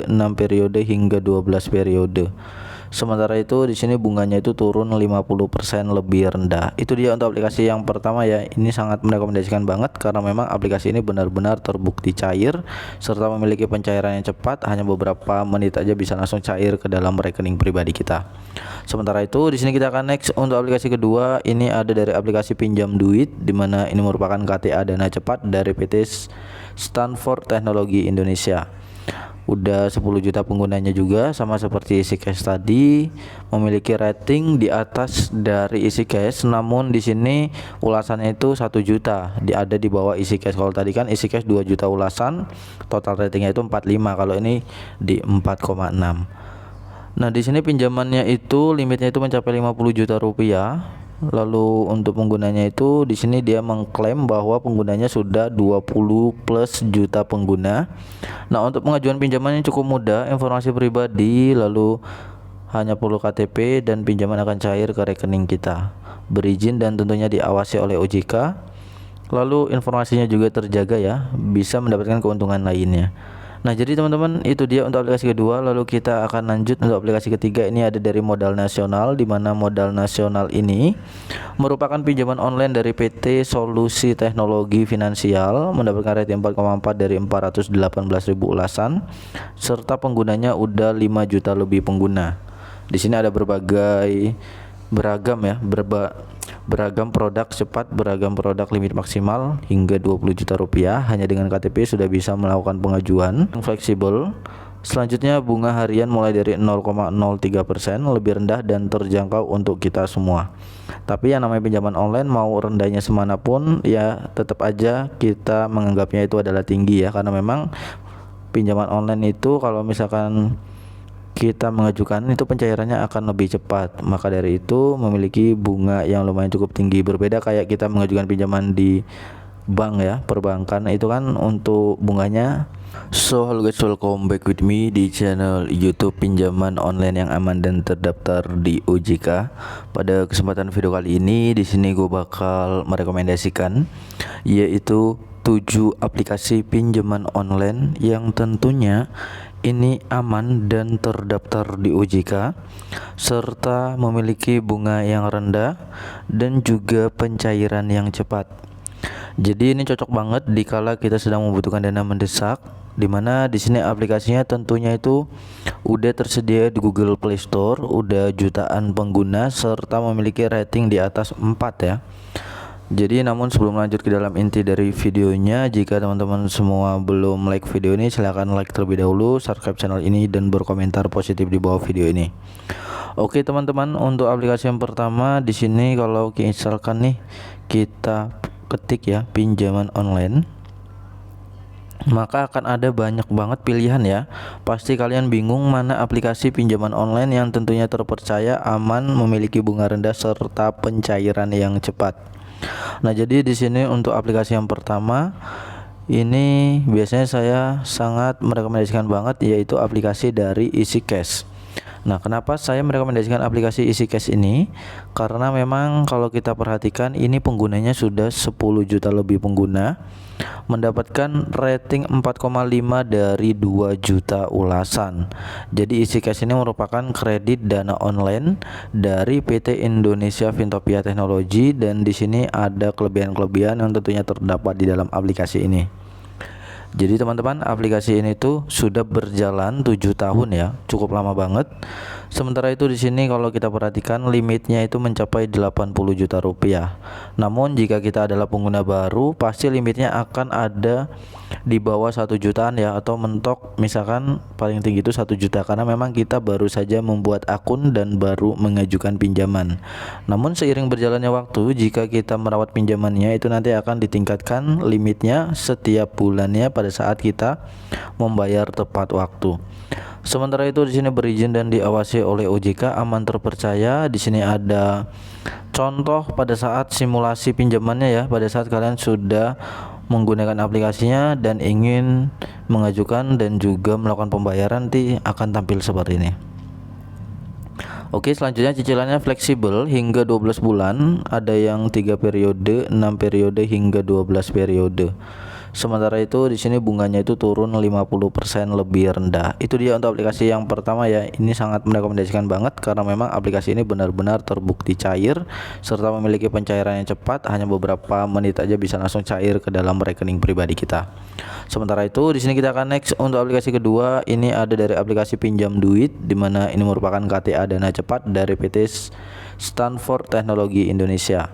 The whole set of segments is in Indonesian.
6 periode hingga 12 periode. Sementara itu di sini bunganya itu turun 50% lebih rendah. Itu dia untuk aplikasi yang pertama ya. Ini sangat merekomendasikan banget karena memang aplikasi ini benar-benar terbukti cair serta memiliki pencairan yang cepat, hanya beberapa menit aja bisa langsung cair ke dalam rekening pribadi kita. Sementara itu di sini kita akan next untuk aplikasi kedua. Ini ada dari aplikasi pinjam duit, dimana ini merupakan KTA dana cepat dari PT Stanford Teknologi Indonesia. Udah 10 juta penggunanya juga, sama seperti EasyCash tadi, memiliki rating di atas dari EasyCash, namun di sini ulasannya itu 1 juta, ada di bawah EasyCash. Kalau tadi kan EasyCash 2 juta ulasan, total ratingnya itu 45, kalau ini di 4,6. Nah, di sini pinjamannya itu limitnya itu mencapai 50 juta rupiah. Lalu untuk penggunanya itu di sini dia mengklaim bahwa penggunanya sudah 20 plus juta pengguna. Nah, untuk pengajuan pinjamannya cukup mudah, informasi pribadi, lalu hanya perlu KTP dan pinjaman akan cair ke rekening kita. Berizin dan tentunya diawasi oleh OJK. Lalu informasinya juga terjaga ya, bisa mendapatkan keuntungan lainnya. Nah, jadi teman-teman, itu dia untuk aplikasi kedua. Lalu kita akan lanjut untuk aplikasi ketiga. Ini ada dari Modal Nasional, di mana Modal Nasional ini merupakan pinjaman online dari PT Solusi Teknologi Finansial, mendapatkan rating 4,4 dari 418.000 ulasan, serta penggunanya udah 5 juta lebih pengguna. Di sini ada beragam produk cepat, beragam produk limit maksimal hingga 20 juta rupiah. Hanya dengan KTP sudah bisa melakukan pengajuan yang fleksibel. Selanjutnya bunga harian mulai dari 0,03%, lebih rendah dan terjangkau untuk kita semua. Tapi yang namanya pinjaman online, mau rendahnya semanapun ya tetap aja kita menganggapnya itu adalah tinggi ya, karena memang pinjaman online itu kalau misalkan kita mengajukan itu pencairannya akan lebih cepat, maka dari itu memiliki bunga yang lumayan cukup tinggi. Berbeda kayak kita mengajukan pinjaman di bank ya, perbankan itu kan untuk bunganya. So halo guys, welcome back with me di channel YouTube pinjaman online yang aman dan terdaftar di OJK. Pada kesempatan video kali ini di sini gue bakal merekomendasikan yaitu 7 aplikasi pinjaman online yang tentunya ini aman dan terdaftar di OJK serta memiliki bunga yang rendah dan juga pencairan yang cepat. Jadi ini cocok banget dikala kita sedang membutuhkan dana mendesak, dimana di sini aplikasinya tentunya itu udah tersedia di Google Play Store, udah jutaan pengguna serta memiliki rating di atas 4 ya. Jadi namun sebelum lanjut ke dalam inti dari videonya, jika teman-teman semua belum like video ini, silahkan like terlebih dahulu, subscribe channel ini dan berkomentar positif di bawah video ini. Oke teman-teman, untuk aplikasi yang pertama di sini kalau misalkan nih kita ketik ya pinjaman online, maka akan ada banyak banget pilihan ya. Pasti kalian bingung mana aplikasi pinjaman online yang tentunya terpercaya, aman, memiliki bunga rendah serta pencairan yang cepat. Nah, jadi di sini untuk aplikasi yang pertama ini biasanya saya sangat merekomendasikan banget, yaitu aplikasi dari EasyCash. Nah, kenapa saya merekomendasikan aplikasi EasyCash ini? Karena memang kalau kita perhatikan ini penggunanya sudah 10 juta lebih pengguna, mendapatkan rating 4,5 dari 2 juta ulasan. Jadi EasyCash ini merupakan kredit dana online dari PT Indonesia Fintopia Teknologi, dan di sini ada kelebihan-kelebihan yang tentunya terdapat di dalam aplikasi ini. Jadi teman-teman, aplikasi ini tuh sudah berjalan 7 tahun ya, cukup lama banget. Sementara itu di sini kalau kita perhatikan limitnya itu mencapai 80 juta rupiah. Namun jika kita adalah pengguna baru, pasti limitnya akan ada di bawah 1 jutaan ya, atau mentok misalkan paling tinggi itu 1 juta, karena memang kita baru saja membuat akun dan baru mengajukan pinjaman. Namun seiring berjalannya waktu, jika kita merawat pinjamannya itu nanti akan ditingkatkan limitnya setiap bulannya pada saat kita membayar tepat waktu. Sementara itu di sini berizin dan diawasi oleh OJK, aman, terpercaya. Di sini ada contoh pada saat simulasi pinjamannya ya, pada saat kalian sudah menggunakan aplikasinya dan ingin mengajukan dan juga melakukan pembayaran, nanti akan tampil seperti ini. Oke, selanjutnya cicilannya fleksibel hingga 12 bulan, ada yang 3 periode, 6 periode hingga 12 periode. Sementara itu di sini bunganya itu turun 50% lebih rendah. Itu dia untuk aplikasi yang pertama ya. Ini sangat merekomendasikan banget karena memang aplikasi ini benar-benar terbukti cair serta memiliki pencairan yang cepat, hanya beberapa menit aja bisa langsung cair ke dalam rekening pribadi kita. Sementara itu di sini kita akan next untuk aplikasi kedua. Ini ada dari aplikasi pinjam duit, dimana ini merupakan KTA dana cepat dari PT Stanford Teknologi Indonesia.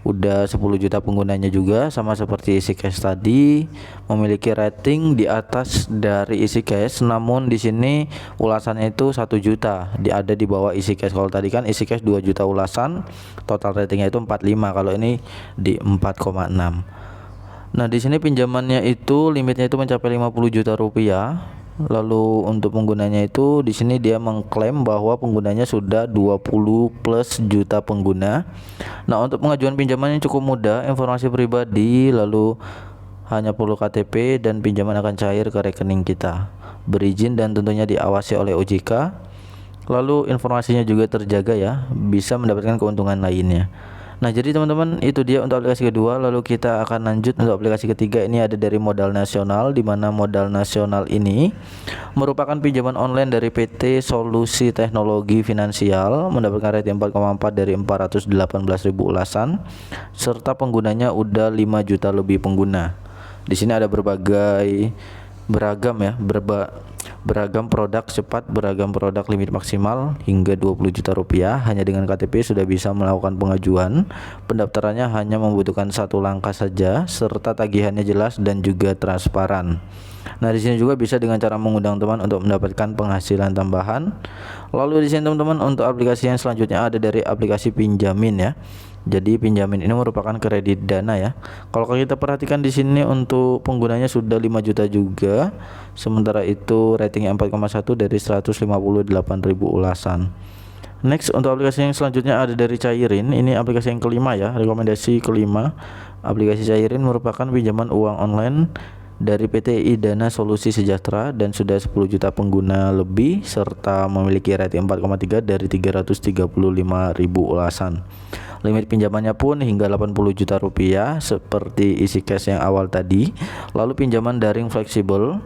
Udah 10 juta penggunanya juga, sama seperti EasyCash tadi, memiliki rating di atas dari EasyCash, namun di sini ulasannya itu 1 juta, ada di bawah EasyCash. Kalau tadi kan EasyCash 2 juta ulasan, total ratingnya itu 45, kalau ini di 4,6. Nah, di sini pinjamannya itu limitnya itu mencapai 50 juta rupiah. Lalu untuk penggunanya itu di sini dia mengklaim bahwa penggunanya sudah 20 plus juta pengguna. Nah, untuk pengajuan pinjamannya cukup mudah, informasi pribadi, lalu hanya perlu KTP dan pinjaman akan cair ke rekening kita. Berizin dan tentunya diawasi oleh OJK. Lalu informasinya juga terjaga ya, bisa mendapatkan keuntungan lainnya. Nah, jadi teman-teman, itu dia untuk aplikasi kedua. Lalu kita akan lanjut untuk aplikasi ketiga. Ini ada dari Modal Nasional, di mana Modal Nasional ini merupakan pinjaman online dari PT Solusi Teknologi Finansial, mendapatkan rating 4,4 dari 418.000 ulasan, serta penggunanya udah 5 juta lebih pengguna. Di sini ada beragam produk cepat, beragam produk limit maksimal hingga 20 juta rupiah. Hanya dengan KTP sudah bisa melakukan pengajuan. Pendaftarannya hanya membutuhkan 1 langkah saja, serta tagihannya jelas dan juga transparan. Nah, di sini juga bisa dengan cara mengundang teman untuk mendapatkan penghasilan tambahan. Lalu di sini teman-teman, untuk aplikasi yang selanjutnya ada dari aplikasi Pinjamin ya. Jadi Pinjamin ini merupakan kredit dana ya. Kalau kita perhatikan di sini untuk penggunanya sudah 5 juta juga. Sementara itu ratingnya 4,1 dari 158.000 ulasan. Next, untuk aplikasi yang selanjutnya ada dari Cairin. Ini aplikasi yang kelima ya, rekomendasi kelima. Aplikasi Cairin merupakan pinjaman uang online dari PTI Dana Solusi Sejahtera dan sudah 10 juta pengguna lebih, serta memiliki rating 4,3 dari 335.000 ulasan. Limit pinjamannya pun hingga 80 juta rupiah seperti EasyCash yang awal tadi. Lalu pinjaman daring fleksibel.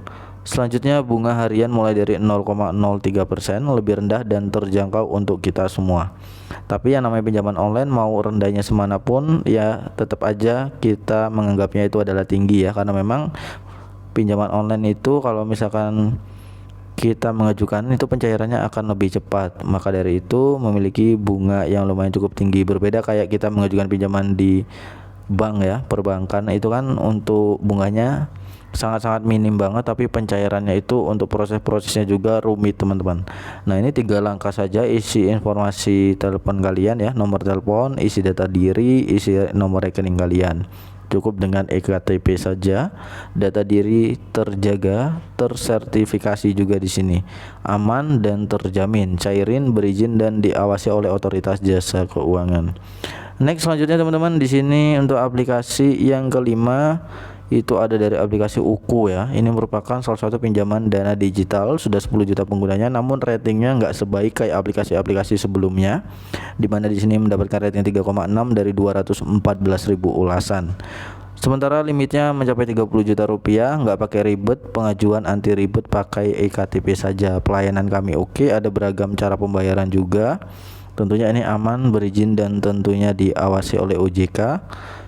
Selanjutnya bunga harian mulai dari 0,03%, lebih rendah dan terjangkau untuk kita semua. Tapi yang namanya pinjaman online, mau rendahnya semanapun ya tetap aja kita menganggapnya itu adalah tinggi ya, karena memang pinjaman online itu kalau misalkan kita mengajukan itu pencairannya akan lebih cepat. Maka dari itu memiliki bunga yang lumayan cukup tinggi. Berbeda kayak kita mengajukan pinjaman di bank ya, perbankan itu kan untuk bunganya sangat-sangat minim banget, tapi pencairannya itu untuk proses-prosesnya juga rumit teman-teman. Nah, ini 3 langkah saja, isi informasi telepon kalian ya, nomor telepon, isi data diri, isi nomor rekening kalian. Cukup dengan eKTP saja, data diri terjaga, tersertifikasi juga di sini, aman dan terjamin, Cairin berizin dan diawasi oleh otoritas jasa keuangan. Next, selanjutnya teman-teman, di sini untuk aplikasi yang kelima itu ada dari aplikasi Uku ya. Ini merupakan salah satu pinjaman dana digital, sudah 10 juta penggunanya, namun ratingnya nggak sebaik kayak aplikasi-aplikasi sebelumnya, dimana di sini mendapatkan rating 3,6 dari 214.000 ulasan. Sementara limitnya mencapai 30 juta rupiah, nggak pakai ribet, pengajuan anti ribet, pakai eKTP saja. Pelayanan kami oke, ada beragam cara pembayaran juga. Tentunya ini aman, berizin dan tentunya diawasi oleh OJK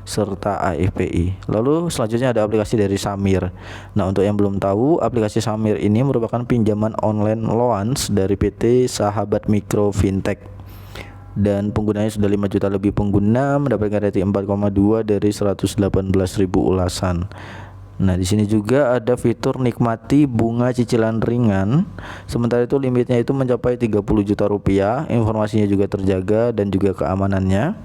serta AFPI. Lalu selanjutnya ada aplikasi dari Samir. Nah, untuk yang belum tahu, aplikasi Samir ini merupakan pinjaman online loans dari PT Sahabat Mikro Fintech. Dan penggunanya sudah 5 juta lebih pengguna, mendapatkan rating 4,2 dari 118.000 ulasan. Nah, di sini juga ada fitur nikmati bunga cicilan ringan. Sementara itu limitnya itu mencapai 30 juta rupiah. Informasinya juga terjaga dan juga keamanannya.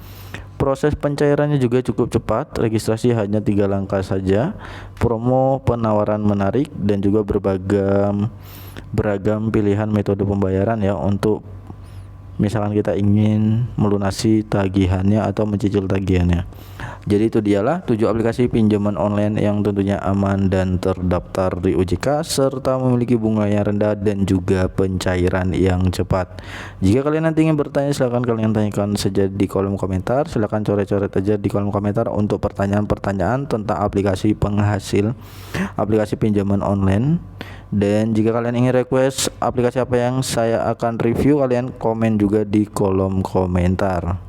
Proses pencairannya juga cukup cepat, registrasi hanya 3 langkah saja. Promo penawaran menarik dan juga beragam pilihan metode pembayaran ya untuk misalkan kita ingin melunasi tagihannya atau mencicil tagihannya. Jadi itu dialah 7 aplikasi pinjaman online yang tentunya aman dan terdaftar di OJK serta memiliki bunga yang rendah dan juga pencairan yang cepat. Jika kalian nanti ingin bertanya, silahkan kalian tanyakan saja di kolom komentar. Silahkan coret-coret aja di kolom komentar untuk pertanyaan-pertanyaan tentang aplikasi penghasil aplikasi pinjaman online. Dan jika kalian ingin request aplikasi apa yang saya akan review, kalian komen juga di kolom komentar.